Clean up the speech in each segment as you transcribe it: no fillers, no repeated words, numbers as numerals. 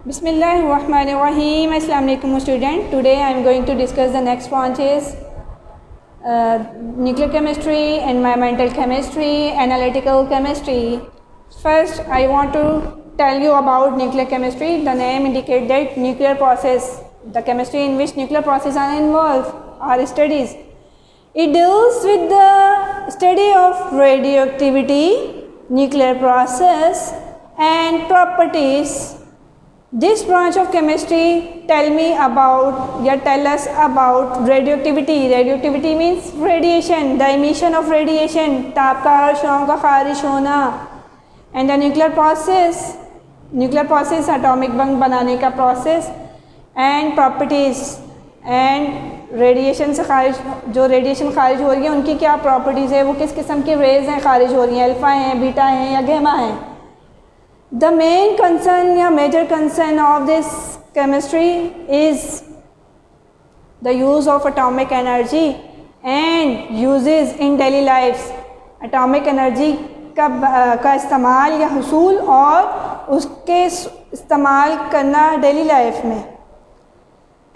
Bismillahirrahmanirrahim. Assalamu alaikum student. Today I am going to discuss the next branch is nuclear chemistry, environmental chemistry, analytical chemistry. First I want to tell you about nuclear chemistry. The name indicates that nuclear process, the chemistry in which nuclear processes are involved are studies. It deals with the study of radioactivity, nuclear process and properties. This branch of chemistry tell us about radioactivity. Radioactivity means radiation, the emission of radiation, ताप का और शों का खारिज होना. And the nuclear process atomic bomb बनाने का process and properties and radiation से खारिज जो रेडिएशन खारिज हो रही है उनकी क्या प्रॉपर्टीज़ है, वो किस किस्म की रेज हैं खारिज हो रही हैं, अल्फ़ा हैं, बीटा हैं या गैमा हैं. The main concern या major concern of this chemistry is the use of atomic energy and uses in daily lives. Atomic energy का इस्तेमाल या हुसूल और उसके इस्तेमाल करना डेली लाइफ में.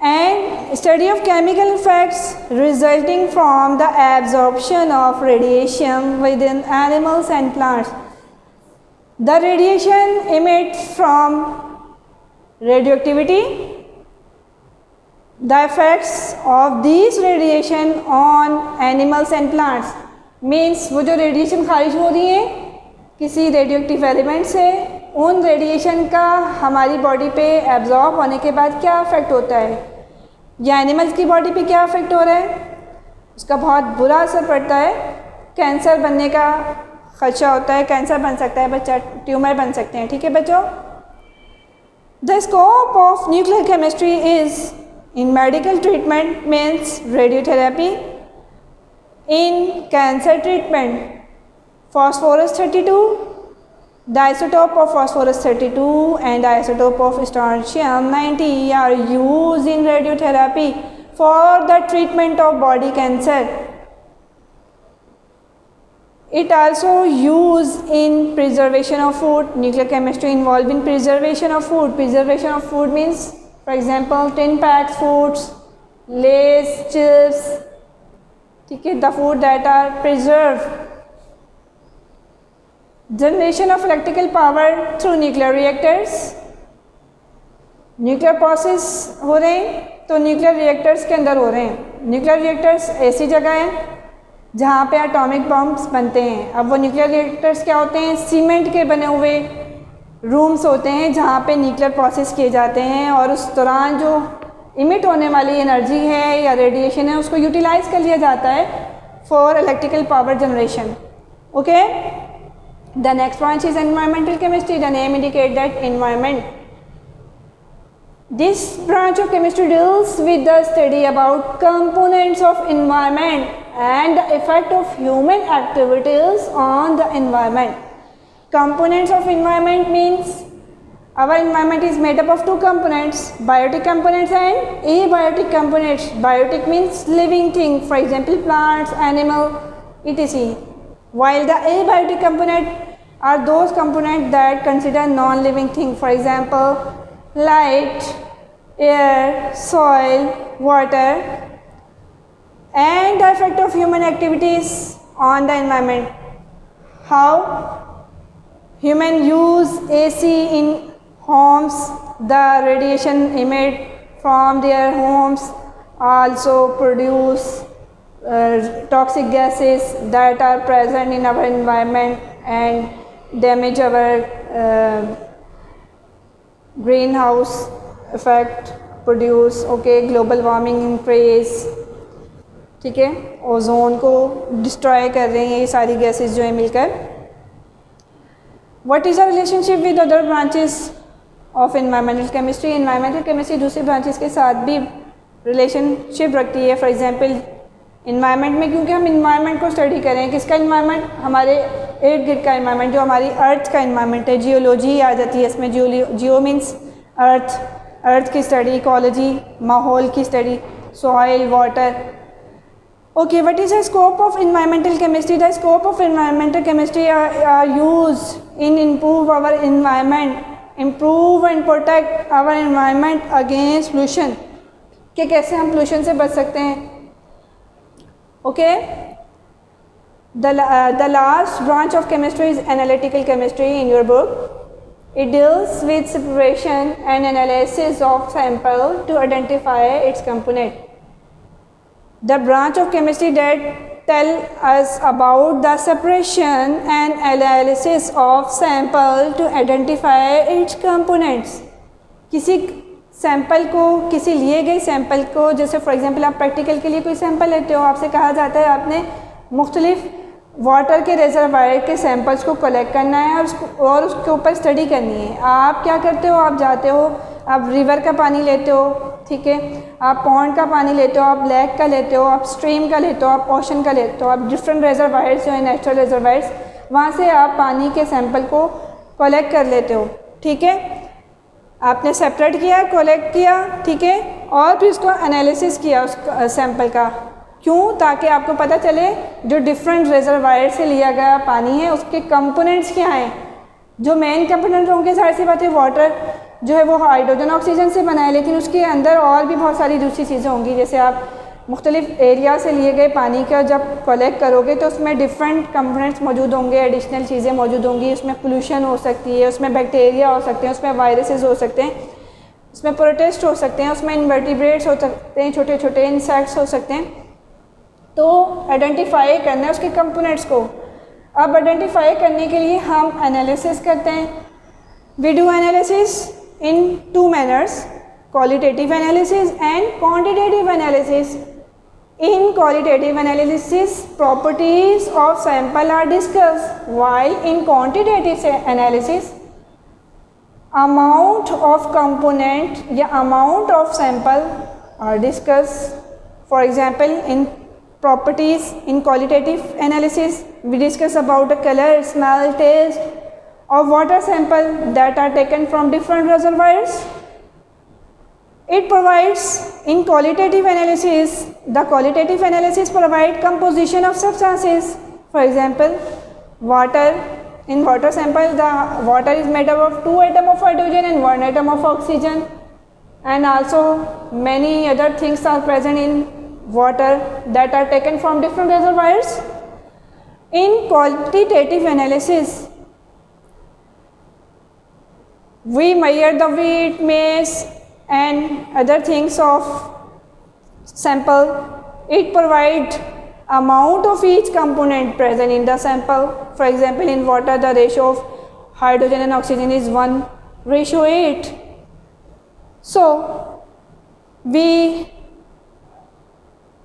And study of chemical effects resulting from the absorption of radiation within animals and plants. The radiation emits from radioactivity. The effects of these radiation on animals and plants means वो जो radiation खारिज हो रही है किसी radioactive element से, उन radiation का हमारी बॉडी पे एब्जॉर्ब होने के बाद क्या इफ़ेक्ट होता है या एनिमल्स की बॉडी पे क्या इफ़ेक्ट हो रहा है, उसका बहुत बुरा असर पड़ता है. कैंसर बनने का खर्चा होता है, कैंसर बन सकता है बच्चा, ट्यूमर बन सकते हैं. ठीक है बच्चों. The scope of nuclear chemistry is in medical treatment means radiotherapy, in cancer treatment phosphorus 32, the isotope of phosphorus 32 and the isotope of strontium 90 are used in radiotherapy for the treatment of body cancer. It also used in preservation of food. Nuclear chemistry involved in preservation of food. Preservation of food means, for example, tin packed foods, Lays, chips, the food that are preserved. Generation of electrical power through nuclear reactors. Nuclear process हो रहे हैं तो nuclear reactors के अंदर हो रहे हैं. Nuclear reactors ऐसी जगह हैं जहाँ पे एटॉमिक बम्स बनते हैं. अब वो न्यूक्लियर रिएक्टर्स क्या होते हैं, सीमेंट के बने हुए रूम्स होते हैं जहाँ पे न्यूक्लियर प्रोसेस किए जाते हैं और उस दौरान जो इमिट होने वाली एनर्जी है या रेडिएशन है उसको यूटिलाइज़ कर लिया जाता है for electrical power generation. Okay. The next branch is environmental chemistry. The name indicates that environment. This branch of chemistry deals with the study about components of environment and the effect of human activities on the environment. Components of environment means our environment is made up of two components, biotic components and abiotic components. Biotic means living thing, for example plants, animal, etc. While the abiotic component are those components that consider non-living things, for example light, air, soil, water, and the effect of human activities on the environment. How human use AC in homes, the radiation emitted from their homes also produce toxic gases that are present in our environment and damage our greenhouse effect produce. Okay, global warming increase. ठीक है, ozone को destroy कर रहे हैं ये सारी gases जो है मिलकर. What is the relationship with other branches of environmental chemistry. Environmental chemistry दूसरी ब्रांचेस के साथ भी रिलेशनशिप रखती है. फॉर एग्जांपल इन्वायरमेंट में, क्योंकि हम इन्वायरमेंट को स्टडी करें, किसका इन्वायरमेंट, हमारे इर्द गिर्द का इन्वायरमेंट जो हमारी अर्थ का इन्वायरमेंट है. जियोलॉजी आ जाती है इसमें. जियो मीन्स अर्थ की स्टडी, इकोलॉजी माहौल की study, soil, water. Okay, what is the scope of environmental chemistry. The scope of environmental chemistry are used in improve our environment improve and protect our environment against pollution, कि कैसे हम pollution से बच सकते हैं. Okay, the last branch of chemistry is analytical chemistry in your book. It deals with separation and analysis of sample to identify its component. The branch of chemistry that tell us about the separation and analysis of sample to identify its components. किसी sample को, किसी लिए गए sample को, जैसे for example आप practical के लिए कोई सैंपल लेते हो, आपसे कहा जाता है आपने मुख्तलिफ वाटर के रिजर्वायर के सैंपल्स को कलेक्ट करना है और उसके ऊपर स्टडी करनी है. आप क्या करते हो, आप जाते हो, आप रिवर का पानी लेते हो, ठीक है, आप पॉन्ड का पानी लेते हो, आप लेक का लेते हो, आप स्ट्रीम का लेते हो, आप ओशन का लेते हो, आप डिफरेंट रिजर्वायर्स जो है नेचुरल रिजर्वायर्स, वहाँ से आप पानी के सैंपल को कलेक्ट कर लेते हो. ठीक है, आपने सेपरेट किया, कलेक्ट किया, ठीक है, और फिर उसको एनालिसिस किया उस सैंपल का. क्यों? ताकि आपको पता चले जो डिफरेंट रिजर्वायर से लिया गया पानी है उसके कंपोनेंट्स क्या हैं. जो मेन कंपोनेंट होंगे, सारी सी बात है, वाटर जो है वो हाइड्रोजन ऑक्सीजन से बना है, लेकिन उसके अंदर और भी बहुत सारी दूसरी चीज़ें होंगी. जैसे आप मुख्तलिफ एरिया से लिए गए पानी का जब कलेक्ट करोगे तो उसमें डिफरेंट कंपोनेंट्स मौजूद होंगे, एडिशनल चीज़ें मौजूद होंगी. उसमें पोल्यूशन हो सकती है, उसमें बैक्टीरिया हो सकते हैं, उसमें वायरसेस हो सकते हैं, उसमें प्रोटिस्ट हो सकते हैं, उसमें इन्वर्टिब्रेट्स हो सकते हैं, छोटे छोटे इंसेक्ट्स हो सकते हैं. तो आइडेंटिफाई करना है उसके कंपोनेंट्स को. अब आइडेंटिफाई करने के लिए हम एनालिसिस करते हैं. We do analysis in two manners, qualitative analysis and quantitative analysis. In qualitative analysis, properties of sample are discussed, while in quantitative analysis, amount of component या amount of sample are discussed. For example, in properties, in qualitative analysis, we discuss about the color, smell, taste of water sample that are taken from different reservoirs. It provides, in qualitative analysis, the qualitative analysis provide composition of substances. For example, water. In water sample, the water is made up of 2 atoms of hydrogen and 1 atom of oxygen, and also many other things are present in water that are taken from different reservoirs. In quantitative analysis, we measure the weight, mass, and other things of sample. It provides amount of each component present in the sample. For example, in water the ratio of hydrogen and oxygen is 1:8. So we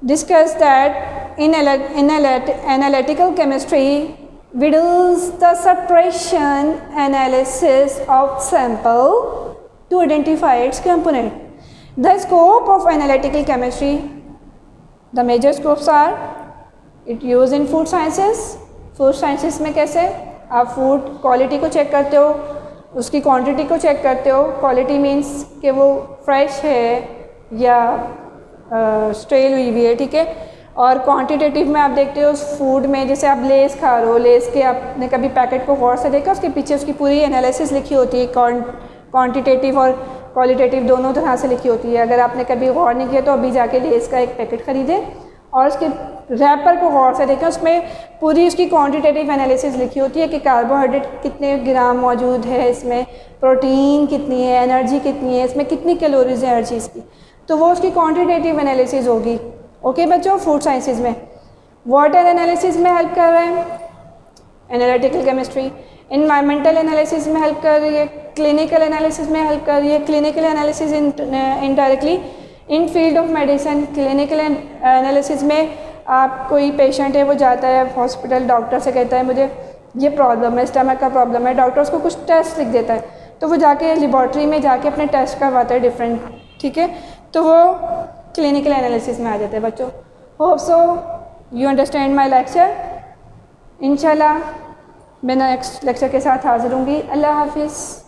discussed that in analytical chemistry we do the separation analysis of sample to identify its component. The scope of analytical chemistry, the major scopes are, it used in food sciences. Food sciences में कैसे आप food quality को check करते हो, उसकी quantity को check करते हो. क्वालिटी मीन्स कि वो फ्रेश है या स्टेल हुई हुई है, ठीक है. और क्वांटिटेटिव में आप देखते हो उस फूड में, जैसे आप लेस खा रहे हो, लेस के आपने कभी पैकेट को गौर से देखा, उसके पीछे उसकी पूरी एनालिसिस लिखी होती है, क्वांटिटेटिव और क्वालिटेटिव दोनों तरह से लिखी होती है. अगर आपने कभी गौर नहीं किया तो अभी जाके लेस का एक पैकेट ख़रीदें और उसके रैपर को गौर से देखें, उसमें पूरी उसकी क्वांटिटेटिव एनालिसिस लिखी होती है कि कार्बोहाइड्रेट कितने ग्राम मौजूद है, इसमें प्रोटीन कितनी है, एनर्जी कितनी है, इसमें कितनी कैलोरीज है हर चीज़ की. तो वो उसकी क्वांटिटेटिव एनालिसिस होगी. ओके बच्चों, फूड साइंसेज में. वाटर एनालिसिस में हेल्प कर रहे हैं एनालिटिकल केमिस्ट्री. इन्वायरमेंटल एनालिसिस में हेल्प कर रही है, क्लिनिकल एनालिसिस में हेल्प कर रही है. Clinical analysis indirectly in field of medicine. Clinical analysis में आप कोई पेशेंट है, वो जाता है हॉस्पिटल, डॉक्टर से कहता है मुझे ये प्रॉब्लम है, स्टमक का प्रॉब्लम है, डॉक्टर उसको कुछ टेस्ट लिख देता है, तो वो जाके लेबॉर्ट्री में जाके अपने टेस्ट करवाता है डिफरेंट, ठीक है. तो वो क्लिनिकल एनालिसिस में आ जाते हैं बच्चों. Hope so you understand my lecture. इंशाल्लाह मैं नेक्स्ट लेक्चर के साथ हाजिर होंगी. अल्लाह हाफिज़.